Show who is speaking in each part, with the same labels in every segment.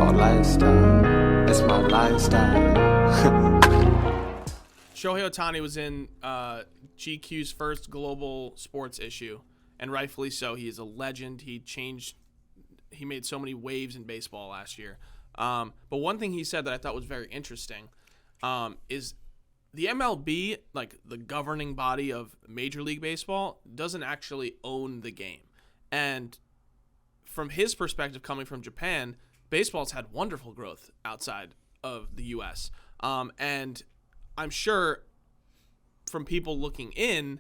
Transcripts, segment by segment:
Speaker 1: baseball lifestyle. It's my lifestyle.
Speaker 2: Shohei Ohtani was in GQ's first global sports issue, and rightfully so. He is a legend. He made so many waves in baseball last year. But one thing he said that I thought was very interesting is the MLB, like the governing body of Major League Baseball, doesn't actually own the game. And from his perspective, coming from Japan, baseball's had wonderful growth outside of the U.S. And I'm sure from people looking in,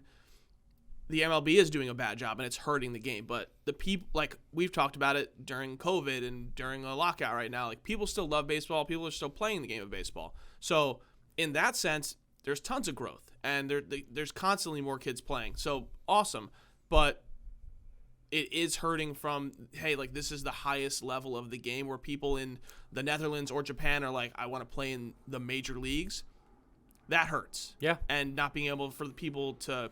Speaker 2: the MLB is doing a bad job and it's hurting the game. But the people, like we've talked about it during COVID and during a lockout right now, like people still love baseball. People are still playing the game of baseball. So in that sense, there's tons of growth and there's constantly more kids playing. So awesome. But it is hurting from, hey, like this is the highest level of the game where people in the Netherlands or Japan are like, I want to play in the major leagues. That hurts.
Speaker 3: Yeah.
Speaker 2: And not being able for the people to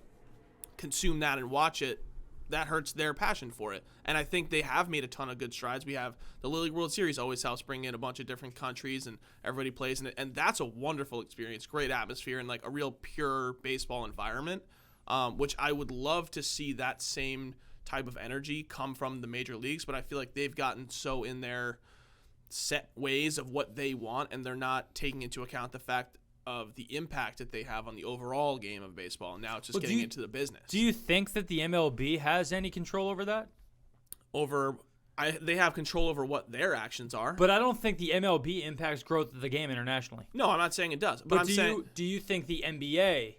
Speaker 2: consume that and watch it, that hurts their passion for it. And I think they have made a ton of good strides. We have the Little League World Series always helps bring in a bunch of different countries and everybody plays in it. And that's a wonderful experience, great atmosphere and like a real pure baseball environment, which I would love to see that same type of energy come from the major leagues. But I feel like they've gotten so in their set ways of what they want and they're not taking into account the fact of the impact that they have on the overall game of baseball. And now it's just getting into the business.
Speaker 3: Do you think that the MLB has any control over that?
Speaker 2: They have control over what their actions are.
Speaker 3: But I don't think the MLB impacts growth of the game internationally.
Speaker 2: No, I'm not saying it does. But
Speaker 3: do you think the NBA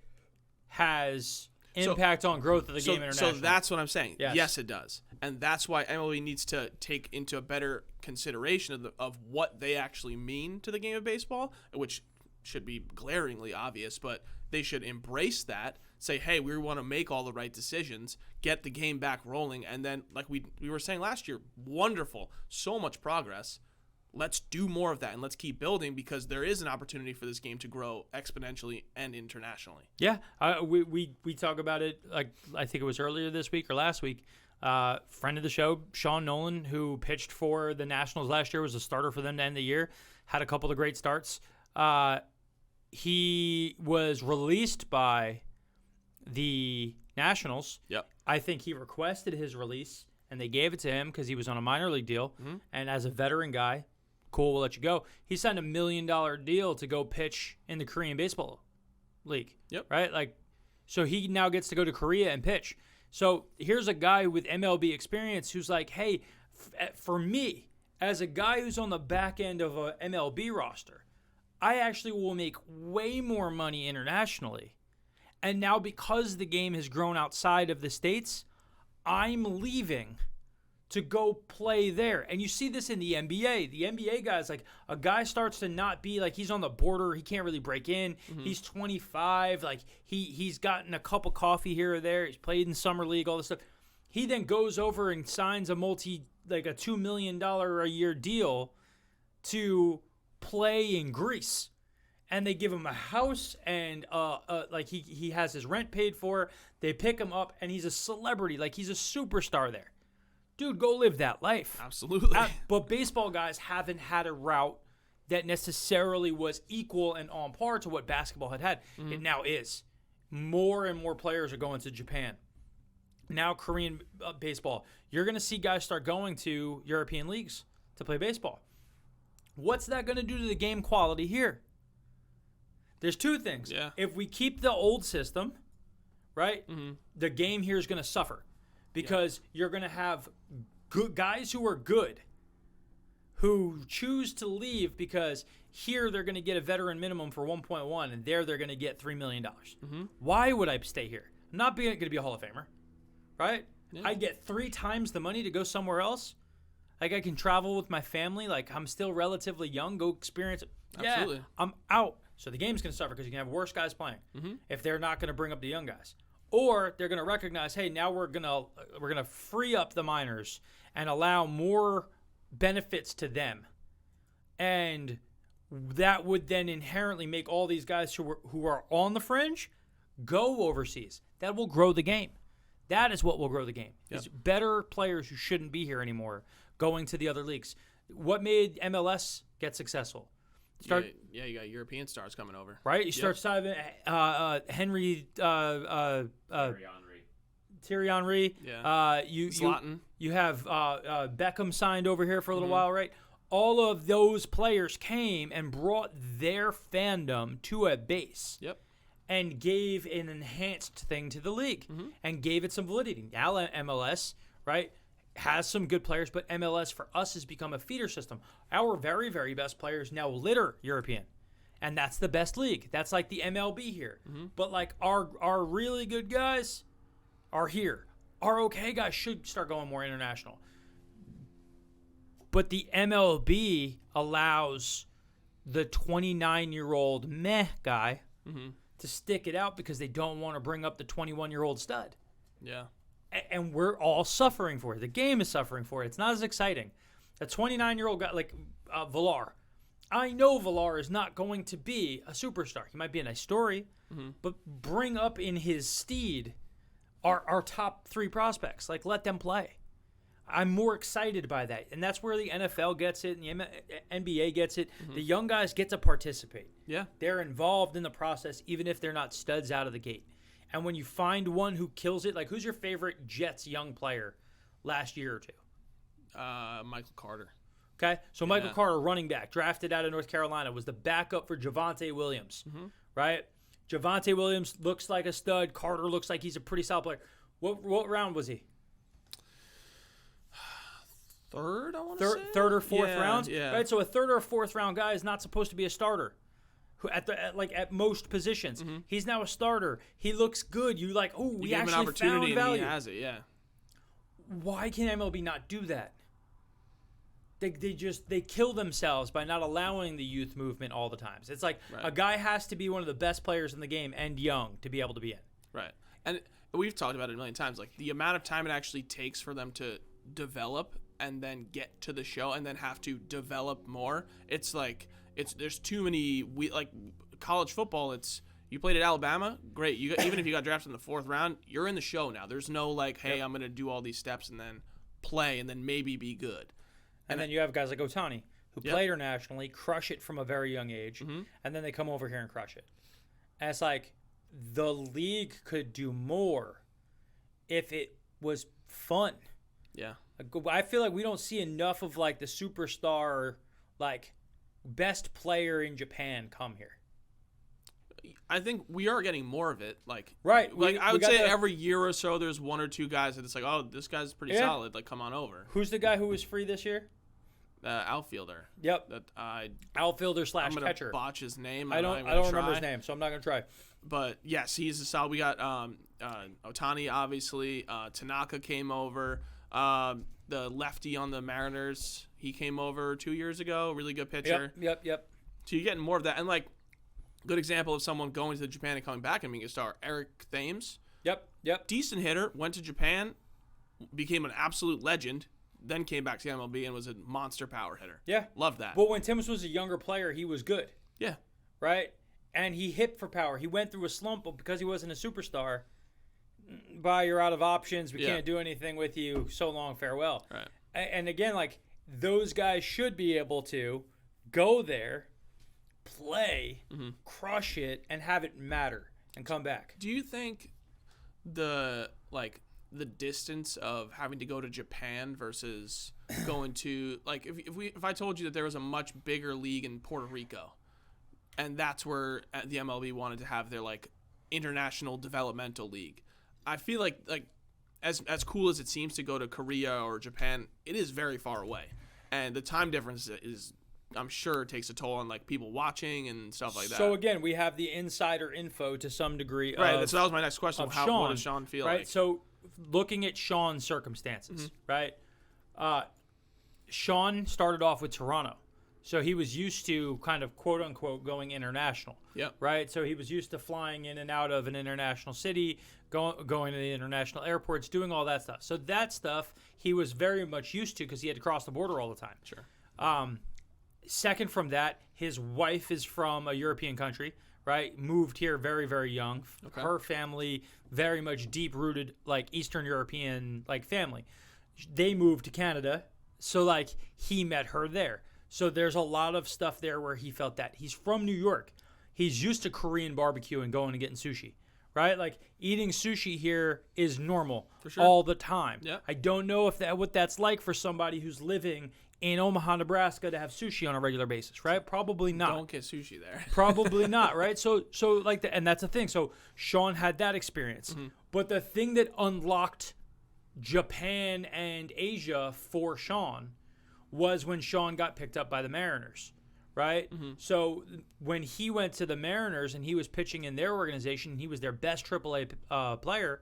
Speaker 3: has impact on growth of the game internationally?
Speaker 2: So that's what I'm saying.
Speaker 3: Yes.
Speaker 2: Yes, it does. And that's why MLB needs to take into a better consideration of what they actually mean to the game of baseball, which should be glaringly obvious, but they should embrace that, say, hey, we want to make all the right decisions, get the game back rolling, and then, like we were saying last year, wonderful, so much progress. Let's do more of that, and let's keep building because there is an opportunity for this game to grow exponentially and internationally.
Speaker 3: Yeah, we talk about it, like I think it was earlier this week or last week. Friend of the show, Sean Nolan, who pitched for the Nationals last year, was a starter for them to end the year, had a couple of great starts. He was released by the Nationals.
Speaker 2: Yep.
Speaker 3: I think he requested his release, and they gave it to him because he was on a minor league deal. Mm-hmm. And as a veteran guy, cool, we'll let you go. He signed $1 million deal to go pitch in the Korean Baseball League.
Speaker 2: Yep.
Speaker 3: Right? Like, so he now gets to go to Korea and pitch. So here's a guy with MLB experience who's like, hey, for me, as a guy who's on the back end of a MLB roster, I actually will make way more money internationally. And now because the game has grown outside of the States, I'm leaving to go play there. And you see this in the NBA. The NBA guys, like a guy starts to not be like he's on the border. He can't really break in. Mm-hmm. He's 25. Like he's gotten a cup of coffee here or there. He's played in summer league, all this stuff. He then goes over and signs a $2 million a year deal to play in Greece, and they give him a house and like he has his rent paid for. They pick him up and he's a celebrity, like he's a superstar there. Dude, go live that life.
Speaker 2: Absolutely.
Speaker 3: But baseball guys haven't had a route that necessarily was equal and on par to what basketball had. Mm-hmm. It now is. More and more players are going to Japan. Now Korean baseball. You're going to see guys start going to European leagues to play baseball. What's that going to do to the game quality here? There's two things.
Speaker 2: Yeah. If
Speaker 3: we keep the old system, right, the game here is going to suffer because you're going to have good guys who are good who choose to leave because here they're going to get a veteran minimum for 1.1 and there they're going to get $3 million. Mm-hmm. Why would I stay here? I'm not going to be a Hall of Famer, right? Yeah. I get 3 times the money to go somewhere else. Like I can travel with my family. Like I'm still relatively young. Go experience it.
Speaker 2: Absolutely.
Speaker 3: Yeah, I'm out. So the game's going to suffer because you can have worse guys playing if they're not going to bring up the young guys. Or they're going to recognize, hey, now we're going to free up the minors and allow more benefits to them. And that would then inherently make all these guys who are on the fringe go overseas. That will grow the game. That is what will grow the game. Yep. It's better players who shouldn't be here anymore going to the other leagues. What made MLS get succsuccessful?
Speaker 2: Yeah, you got European stars coming over.
Speaker 3: Right? You start diving Henry Thierry Henry.
Speaker 2: Yeah.
Speaker 3: Zlatan. You have Beckham signed over here for a little while, right? All of those players came and brought their fandom to a base.
Speaker 2: Yep.
Speaker 3: And gave an enhanced thing to the league and gave it some validity. Now MLS, right, has some good players, but MLS for us has become a feeder system. Our very, very best players now litter European, and that's the best league. That's like the MLB here. But like our really good guys are here. Our okay guys should start going more international. But the MLB allows the 29-year-old meh guy to stick it out because they don't want to bring up the 21-year-old stud.
Speaker 2: Yeah.
Speaker 3: And we're all suffering for it. The game is suffering for it. It's not as exciting. A 29-year-old guy like Villar. I know Villar is not going to be a superstar. He might be a nice story, but bring up in his steed our top 3 prospects. Like, let them play. I'm more excited by that. And that's where the NFL gets it and the NBA gets it. The young guys get to participate.
Speaker 2: Yeah.
Speaker 3: They're involved in the process, even if they're not studs out of the gate. And when you find one who kills it, like who's your favorite Jets young player last year or two?
Speaker 2: Michael Carter.
Speaker 3: Okay, so Michael Carter, running back, drafted out of North Carolina, was the backup for Javonte Williams, right? Javonte Williams looks like a stud. Carter looks like he's a pretty solid player. What round was he?
Speaker 2: Third, I want to say.
Speaker 3: Third or fourth round?
Speaker 2: Yeah.
Speaker 3: Right, so a third or fourth round guy is not supposed to be a starter. At most positions. He's now a starter. He looks good. You like, oh, we actually
Speaker 2: found value. You give him an opportunity and he has it, yeah.
Speaker 3: Why can MLB not do that? They kill themselves by not allowing the youth movement all the times. It's like a guy has to be one of the best players in the game and young to be able to be in.
Speaker 2: Right. And we've talked about it a million times. Like the amount of time it actually takes for them to develop and then get to the show and then have to develop more. It's like there's too many like college football. It's you played at Alabama, great. Even if you got drafted in the 4th round, you're in the show now. There's no like, hey, I'm gonna do all these steps and then play and then maybe be good.
Speaker 3: And then you have guys like Ohtani who played internationally, crush it from a very young age, and then they come over here and crush it. And it's like the league could do more if it was fun.
Speaker 2: Yeah.
Speaker 3: I feel like we don't see enough of like the superstar, like best player in Japan come here.
Speaker 2: I think we are getting more of it. Like,
Speaker 3: right.
Speaker 2: Like I would say every year or so, there's 1 or 2 guys that it's like, oh, this guy's pretty solid. Like, come on over.
Speaker 3: Who's the guy who was free this year?
Speaker 2: Outfielder.
Speaker 3: Yep.
Speaker 2: I'm
Speaker 3: Outfielder / catcher.
Speaker 2: gonna botch his name.
Speaker 3: I don't remember his name, so I'm not gonna try.
Speaker 2: But yes, he's a solid. We got Ohtani, obviously. Tanaka came over. The lefty on the Mariners, he came over 2 years ago. Really good pitcher.
Speaker 3: Yep.
Speaker 2: So you're getting more of that, and like, good example of someone going to Japan and coming back and being a star. Eric Thames.
Speaker 3: Yep.
Speaker 2: Decent hitter. Went to Japan, became an absolute legend. Then came back to the MLB and was a monster power hitter.
Speaker 3: Yeah.
Speaker 2: Love that.
Speaker 3: But when Timms was a younger player, he was good.
Speaker 2: Yeah.
Speaker 3: Right? And he hit for power. He went through a slump, but because he wasn't a superstar, bye, you're out of options. We can't do anything with you. So long, farewell.
Speaker 2: Right.
Speaker 3: And again, like, those guys should be able to go there, play, crush it, and have it matter and come back.
Speaker 2: Do you think the distance of having to go to Japan versus going to, like, if I told you that there was a much bigger league in Puerto Rico, and that's where the MLB wanted to have their like international developmental league, I feel like as cool as it seems to go to Korea or Japan, it is very far away, and the time difference is, I'm sure, takes a toll on like people watching and stuff like that.
Speaker 3: So again, we have the insider info to some degree.
Speaker 2: Right. So that was my next question. What does Sean feel like?
Speaker 3: Right. So looking at Sean's circumstances, right? Sean started off with Toronto, so he was used to kind of quote unquote going international.
Speaker 2: Yep.
Speaker 3: Right. So he was used to flying in and out of an international city, going to the international airports, doing all that stuff. So that stuff he was very much used to because he had to cross the border all the time.
Speaker 2: Sure.
Speaker 3: Second from that, his wife is from a European country, right? Moved here very, very young. Okay. Her family, very much deep-rooted, like, Eastern European, like, family. They moved to Canada So, like, he met her there. So there's a lot of stuff there where he felt that. He's from New York. He's used to Korean barbecue and going and getting sushi, right? Like, eating sushi here is normal all the time.
Speaker 2: Yeah.
Speaker 3: I don't know if what that's like for somebody who's living in Omaha, Nebraska to have sushi on a regular basis, right? Probably not.
Speaker 2: Don't get sushi there.
Speaker 3: Probably not, right? So like that, and that's the thing. So Sean had that experience. But the thing that unlocked Japan and Asia for Sean was when Sean got picked up by the Mariners, right? So when he went to the Mariners and he was pitching in their organization, he was their best AAA player,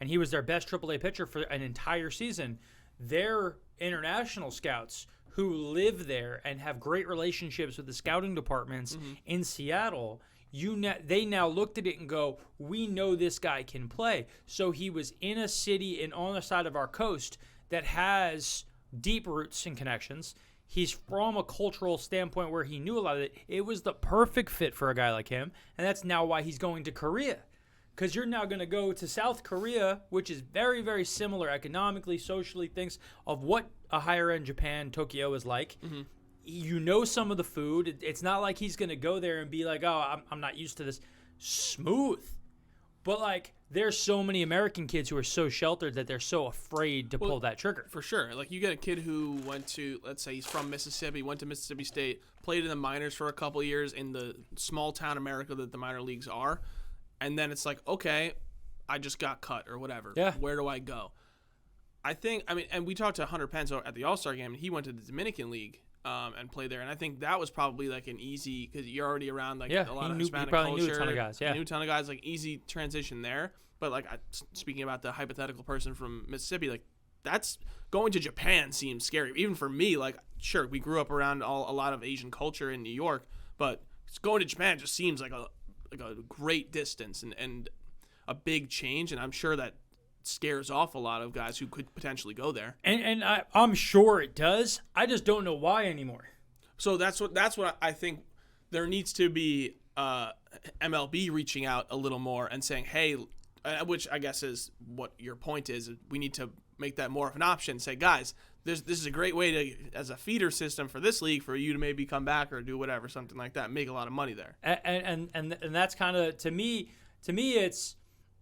Speaker 3: and he was their best AAA pitcher for an entire season. Their international scouts who live there and have great relationships with the scouting departments in Seattle, they now looked at it and go, we know this guy can play. So he was in a city and on the side of our coast that has deep roots and connections. He's from a cultural standpoint where he knew a lot of it. It was the perfect fit for a guy like him, and that's now why he's going to Korea. Because you're now going to go to South Korea, which is very, very similar economically, socially, things of what a higher-end Japan, Tokyo is like. You know some of the food. It's not like he's going to go there and be like, oh, I'm not used to this. Smooth. But, like, there's so many American kids who are so sheltered that they're so afraid to pull that trigger.
Speaker 2: For sure. Like, you get a kid who went to, let's say he's from Mississippi, went to Mississippi State, played in the minors for a couple of years in the small town America that the minor leagues are. And then it's like, okay, I just got cut or whatever.
Speaker 3: Yeah.
Speaker 2: Where do I go? And we talked to Hunter Pence at the All-Star game, and he went to the Dominican League and played there. And I think that was probably like an easy, because you're already around like a lot of Hispanic culture.
Speaker 3: He knew a ton of guys. Yeah.
Speaker 2: He knew a ton of guys, like easy transition there. But like speaking about the hypothetical person from Mississippi, like that's going to Japan seems scary. Even for me, like sure, we grew up around a lot of Asian culture in New York, but going to Japan just seems like a great distance and a big change, and I'm sure that scares off a lot of guys who could potentially go there.
Speaker 3: And I'm sure it does. I just don't know why anymore.
Speaker 2: So that's what I think there needs to be MLB reaching out a little more and saying, hey, which I guess is what your point is. We need to make that more of an option. Say, guys, this is a great way to, as a feeder system for this league, for you to maybe come back or do whatever, something like that, make a lot of money there.
Speaker 3: And that's kind of, to me, it's,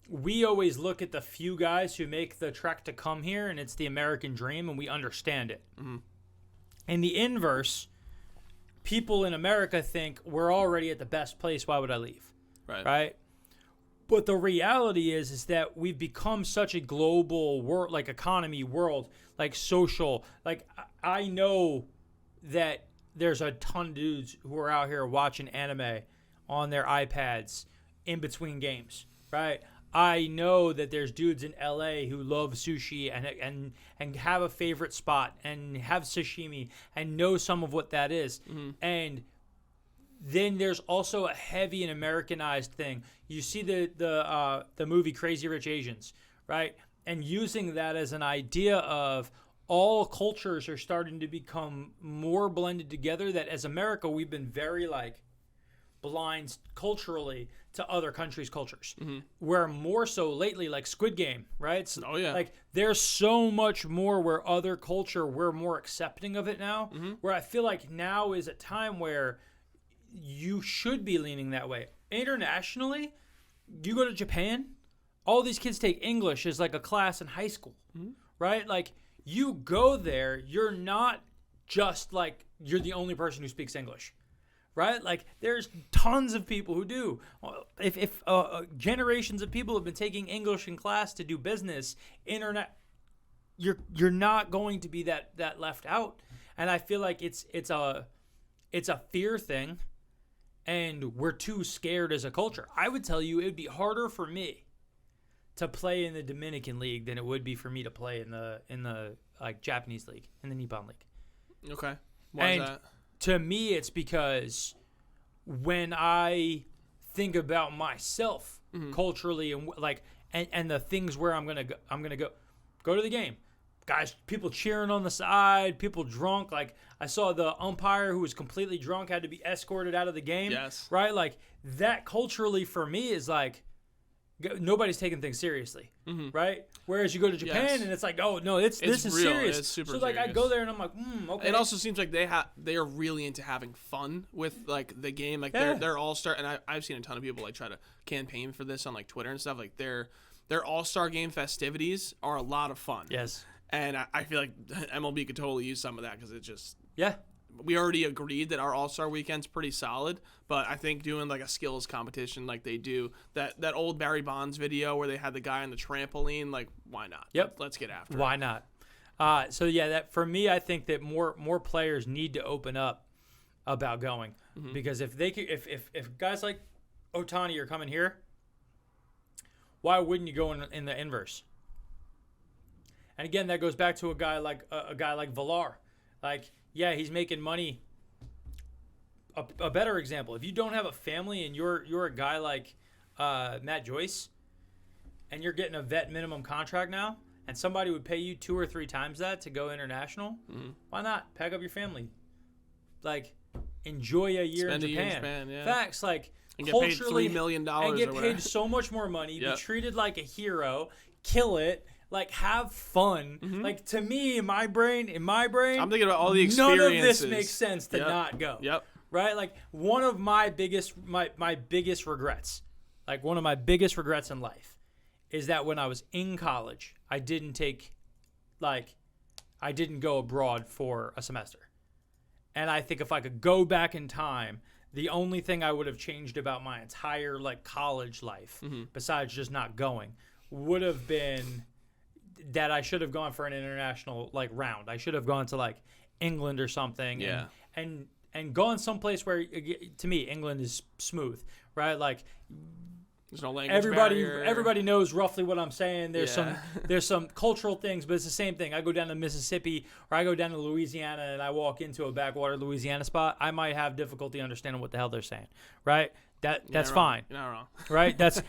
Speaker 3: we always look at the few guys who make the trek to come here, and it's the American dream, and we understand it. In the inverse, people in America think we're already at the best place. Why would I leave? Right? But the reality is that we've become such a global world, like economy world, like social. Like I know that there's a ton of dudes who are out here watching anime on their iPads in between games, right? I know that there's dudes in LA who love sushi and have a favorite spot and have sashimi and know some of what that is. And then there's also a heavy and Americanized thing. You see the movie Crazy Rich Asians, right? And using that as an idea of all cultures are starting to become more blended together, that as America, we've been very like blind culturally to other countries' cultures. Where more so lately, like Squid Game, right? So, like there's so much more where other culture, we're more accepting of it now, where I feel like now is a time where you should be leaning that way. Internationally, you go to Japan, all these kids take English as like a class in high school, right? Like you go there, you're not just like you're the only person who speaks English, right? Like there's tons of people who do. If generations of people have been taking English in class to do business, you're not going to be that left out. And I feel like it's a fear thing. And we're too scared as a culture. I would tell you it would be harder for me to play in the Dominican League than it would be for me to play in the like Japanese League, in the Nippon League.
Speaker 2: Okay. Why is that?
Speaker 3: To me, it's because when I think about myself culturally and like and the things where I'm gonna go to the game. Guys, people cheering on the side, people drunk. Like, I saw the umpire who was completely drunk had to be escorted out of the game.
Speaker 2: Yes.
Speaker 3: Right? Like, that culturally for me is like, nobody's taking things seriously, right? Whereas you go to Japan and it's like, oh no, this is
Speaker 2: real.
Speaker 3: serious.
Speaker 2: It's super
Speaker 3: so like
Speaker 2: serious.
Speaker 3: I go there and I'm like, okay.
Speaker 2: It also seems like they are really into having fun with like the game. Like they're all-star, and I've seen a ton of people like try to campaign for this on like Twitter and stuff. Like their all-star game festivities are a lot of fun.
Speaker 3: Yes.
Speaker 2: And I feel like MLB could totally use some of that because it's just we already agreed that our All-Star Weekend's pretty solid, but I think doing like a skills competition like they do, that old Barry Bonds video where they had the guy on the trampoline, like why not?
Speaker 3: Yep.
Speaker 2: Let's get after
Speaker 3: Why
Speaker 2: it.
Speaker 3: not? So yeah, that for me, I think that more players need to open up about going because if they could, if guys like Ohtani are coming here, why wouldn't you go in the inverse? And again, that goes back to a guy like Villar. Like, yeah, he's making money. A better example, if you don't have a family and you're a guy like Matt Joyce, and you're getting a vet minimum contract now, and somebody would pay you 2 or 3 times that to go international, why not pack up your family? Like, enjoy a year in Japan. Facts, like
Speaker 2: and get
Speaker 3: culturally,
Speaker 2: paid $3 million
Speaker 3: and get
Speaker 2: or
Speaker 3: paid
Speaker 2: whatever.
Speaker 3: so much more money, be treated like a hero, kill it. Like, have fun. Like, to me, in my brain,
Speaker 2: I'm thinking about all the experiences.
Speaker 3: None of this makes sense to not go.
Speaker 2: Yep.
Speaker 3: Right? Like, one of my biggest regrets, like one of my biggest regrets in life, is that when I was in college, I didn't go abroad for a semester. And I think if I could go back in time, the only thing I would have changed about my entire like college life, besides just not going, would have been that I should have gone for an international like round. I should have gone to like England or something, and gone someplace where, to me, England is smooth, right? Like
Speaker 2: there's no language barrier.
Speaker 3: Everybody knows roughly what I'm saying. There's some cultural things, but it's the same thing. I go down to Mississippi or I go down to Louisiana and I walk into a backwater Louisiana spot. I might have difficulty understanding what the hell they're saying, right? That's fine.
Speaker 2: You're not wrong.
Speaker 3: Right? That's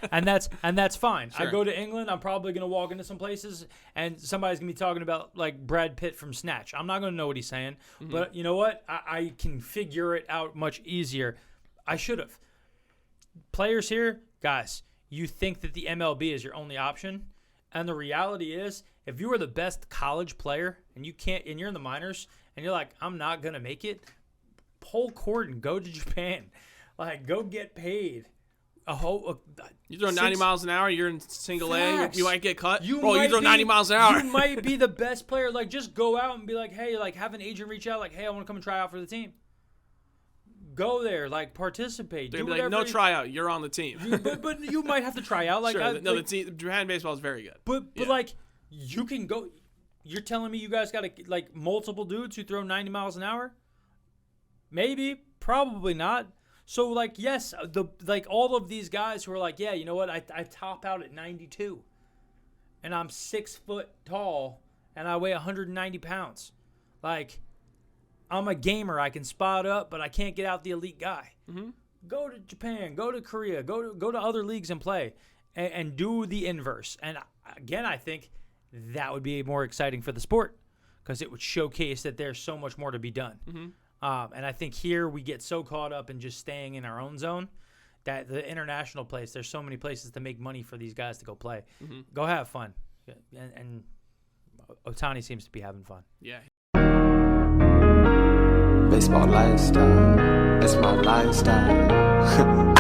Speaker 3: fine.
Speaker 2: Sure.
Speaker 3: I go to England, I'm probably gonna walk into some places and somebody's gonna be talking about like Brad Pitt from Snatch. I'm not gonna know what he's saying. But you know what? I can figure it out much easier. I should have. Players here, guys, you think that the MLB is your only option. And the reality is, if you are the best college player and you're in the minors and you're like, I'm not gonna make it, pull cord and go to Japan. Like, go get paid.
Speaker 2: You throw 90 miles an hour, you're in single A, you might get cut. You throw 90 miles an hour.
Speaker 3: You might be the best player. Like, just go out and be like, hey, like, have an agent reach out, like, hey, I want to come and try out for the team. Go there, like, participate.
Speaker 2: They'd be like, no tryout, you're on the team.
Speaker 3: but you might have to try out. Like,
Speaker 2: sure, Japan baseball is very good.
Speaker 3: But like, you can go. You're telling me you guys got like multiple dudes who throw 90 miles an hour? Maybe, probably not. So, like, yes, all of these guys who are like, yeah, you know what, I top out at 92, and I'm 6 foot tall, and I weigh 190 pounds. Like, I'm a gamer. I can spot up, but I can't get out the elite guy. Go to Japan, go to Korea, go to other leagues and play, and do the inverse. And, again, I think that would be more exciting for the sport because it would showcase that there's so much more to be done. And I think here we get so caught up in just staying in our own zone that the international place, there's so many places to make money for these guys to go play. Go have fun. And Ohtani seems to be having fun.
Speaker 2: Yeah.
Speaker 1: Baseball lifestyle, it's my lifestyle.